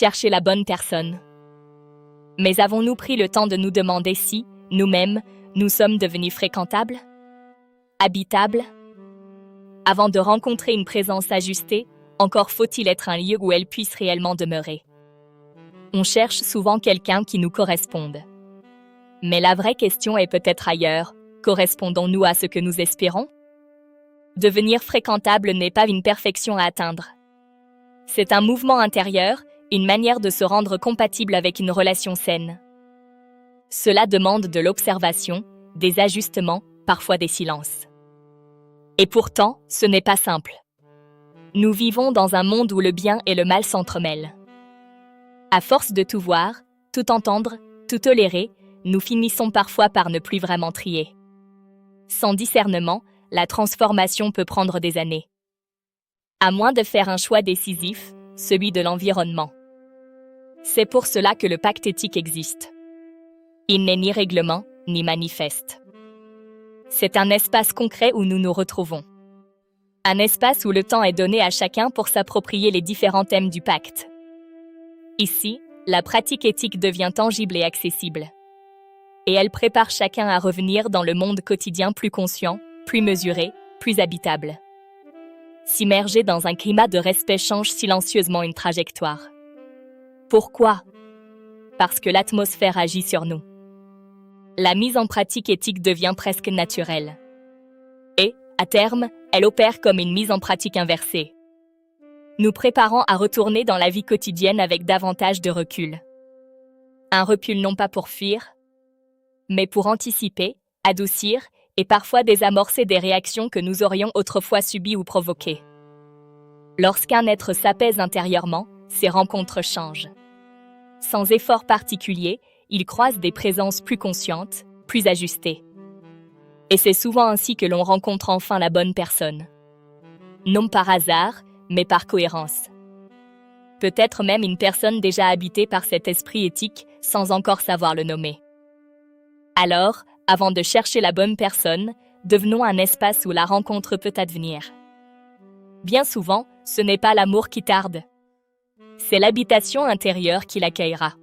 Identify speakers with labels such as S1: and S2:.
S1: chercher la bonne personne. Mais avons-nous pris le temps de nous demander si, nous-mêmes, nous sommes devenus fréquentables? Habitables? Avant de rencontrer une présence ajustée, encore faut-il être un lieu où elle puisse réellement demeurer. On cherche souvent quelqu'un qui nous corresponde. Mais la vraie question est peut-être ailleurs. Correspondons-nous à ce que nous espérons? Devenir fréquentable n'est pas une perfection à atteindre. C'est un mouvement intérieur, une manière de se rendre compatible avec une relation saine. Cela demande de l'observation, des ajustements, parfois des silences. Et pourtant, ce n'est pas simple. Nous vivons dans un monde où le bien et le mal s'entremêlent. À force de tout voir, tout entendre, tout tolérer, nous finissons parfois par ne plus vraiment trier. Sans discernement, la transformation peut prendre des années. À moins de faire un choix décisif, celui de l'environnement. C'est pour cela que le pacte éthique existe. Il n'est ni règlement, ni manifeste. C'est un espace concret où nous nous retrouvons. Un espace où le temps est donné à chacun pour s'approprier les différents thèmes du pacte. Ici, la pratique éthique devient tangible et accessible. Et elle prépare chacun à revenir dans le monde quotidien plus conscient, plus mesuré, plus habitable. S'immerger dans un climat de respect change silencieusement une trajectoire. Pourquoi? Parce que l'atmosphère agit sur nous. La mise en pratique éthique devient presque naturelle. Et, à terme, elle opère comme une mise en pratique inversée, nous préparant à retourner dans la vie quotidienne avec davantage de recul. Un recul non pas pour fuir, mais pour anticiper, adoucir et parfois désamorcer des réactions que nous aurions autrefois subies ou provoquées. Lorsqu'un être s'apaise intérieurement, ses rencontres changent. Sans effort particulier, il croise des présences plus conscientes, plus ajustées. Et c'est souvent ainsi que l'on rencontre enfin la bonne personne. Non par hasard, mais par cohérence. Peut-être même une personne déjà habitée par cet esprit éthique, sans encore savoir le nommer. Alors, avant de chercher la bonne personne, devenons un espace où la rencontre peut advenir. Bien souvent, ce n'est pas l'amour qui tarde. C'est l'habitation intérieure qui l'accueillera.